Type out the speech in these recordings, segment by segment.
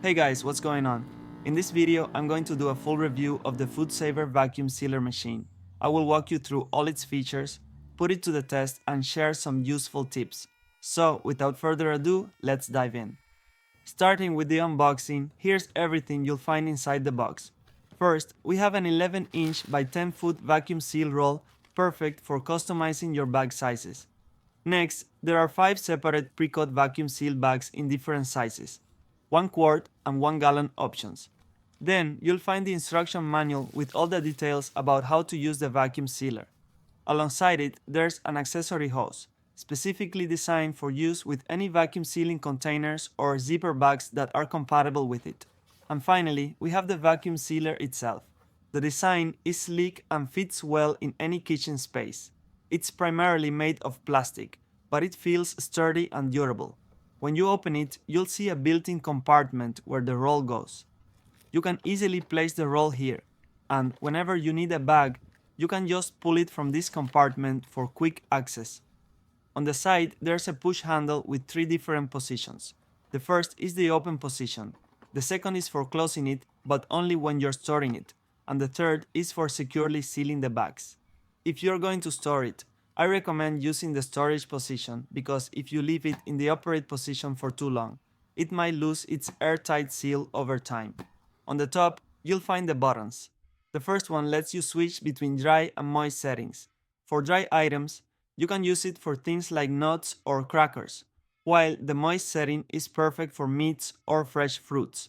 Hey guys, what's going on? In this video, I'm going to do a full review of the FoodSaver Vacuum Sealer Machine. I will walk you through all its features, put it to the test, and share some useful tips. So, without further ado, let's dive in. Starting with the unboxing, here's everything you'll find inside the box. First, we have an 11-inch by 10-foot vacuum seal roll, perfect for customizing your bag sizes. Next, there are 5 separate pre-cut vacuum seal bags in different sizes, 1 quart and 1 gallon options. Then, you'll find the instruction manual with all the details about how to use the vacuum sealer. Alongside it, there's an accessory hose, specifically designed for use with any vacuum sealing containers or zipper bags that are compatible with it. And finally, we have the vacuum sealer itself. The design is sleek and fits well in any kitchen space. It's primarily made of plastic, but it feels sturdy and durable. When you open it, you'll see a built-in compartment where the roll goes. You can easily place the roll here, and whenever you need a bag, you can just pull it from this compartment for quick access. On the side, there's a push handle with 3 different positions. The first is the open position. The second is for closing it, but only when you're storing it. And the third is for securely sealing the bags. If you're going to store it, I recommend using the storage position because if you leave it in the operate position for too long, it might lose its airtight seal over time. On the top, you'll find the buttons. The first one lets you switch between dry and moist settings. For dry items, you can use it for things like nuts or crackers, while the moist setting is perfect for meats or fresh fruits.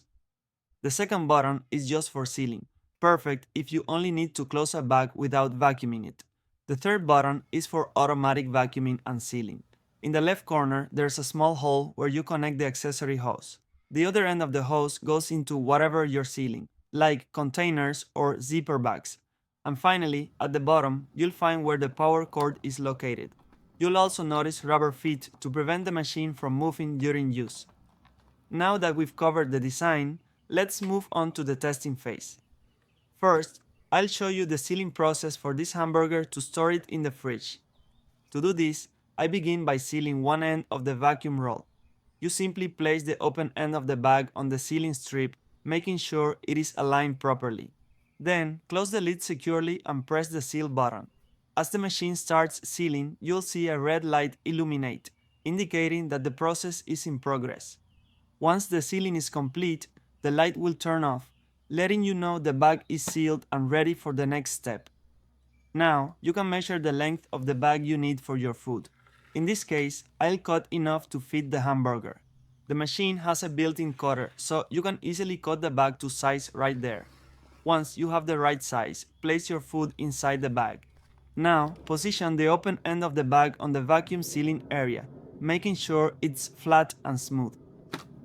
The second button is just for sealing, perfect if you only need to close a bag without vacuuming it. The third button is for automatic vacuuming and sealing. In the left corner, there's a small hole where you connect the accessory hose. The other end of the hose goes into whatever you're sealing, like containers or zipper bags. And finally, at the bottom, you'll find where the power cord is located. You'll also notice rubber feet to prevent the machine from moving during use. Now that we've covered the design, let's move on to the testing phase. First, I'll show you the sealing process for this hamburger to store it in the fridge. To do this, I begin by sealing one end of the vacuum roll. You simply place the open end of the bag on the sealing strip, making sure it is aligned properly. Then, close the lid securely and press the seal button. As the machine starts sealing, you'll see a red light illuminate, indicating that the process is in progress. Once the sealing is complete, the light will turn off, letting you know the bag is sealed and ready for the next step. Now, you can measure the length of the bag you need for your food. In this case, I'll cut enough to fit the hamburger. The machine has a built-in cutter, so you can easily cut the bag to size right there. Once you have the right size, place your food inside the bag. Now, position the open end of the bag on the vacuum sealing area, making sure it's flat and smooth.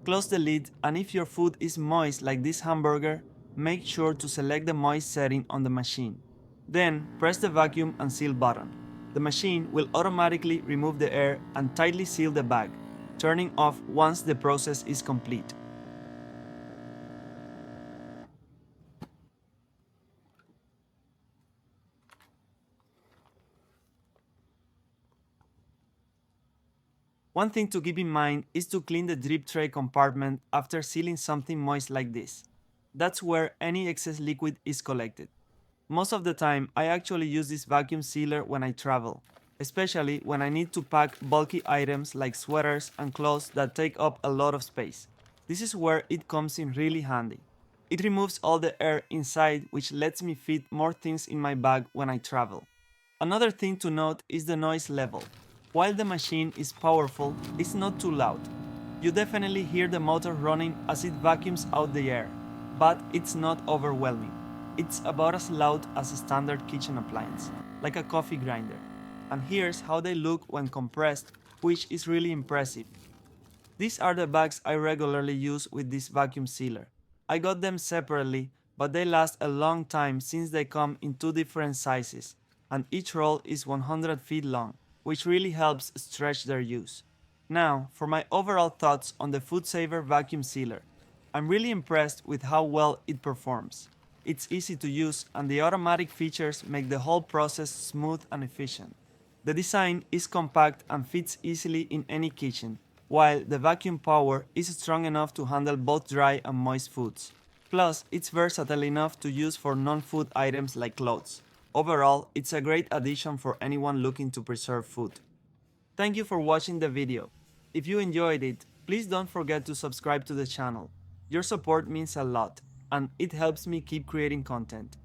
Close the lid, and if your food is moist like this hamburger, make sure to select the moist setting on the machine. Then, press the vacuum and seal button. The machine will automatically remove the air and tightly seal the bag, turning off once the process is complete. One thing to keep in mind is to clean the drip tray compartment after sealing something moist like this. That's where any excess liquid is collected. Most of the time, I actually use this vacuum sealer when I travel, especially when I need to pack bulky items like sweaters and clothes that take up a lot of space. This is where it comes in really handy. It removes all the air inside, which lets me fit more things in my bag when I travel. Another thing to note is the noise level. While the machine is powerful, it's not too loud. You definitely hear the motor running as it vacuums out the air, but it's not overwhelming. It's about as loud as a standard kitchen appliance, like a coffee grinder. And here's how they look when compressed, which is really impressive. These are the bags I regularly use with this vacuum sealer. I got them separately, but they last a long time since they come in 2 different sizes, and each roll is 100 feet long, which really helps stretch their use. Now, for my overall thoughts on the FoodSaver Vacuum Sealer. I'm really impressed with how well it performs. It's easy to use, and the automatic features make the whole process smooth and efficient. The design is compact and fits easily in any kitchen, while the vacuum power is strong enough to handle both dry and moist foods. Plus, it's versatile enough to use for non-food items like clothes. Overall, it's a great addition for anyone looking to preserve food. Thank you for watching the video. If you enjoyed it, please don't forget to subscribe to the channel. Your support means a lot, and it helps me keep creating content.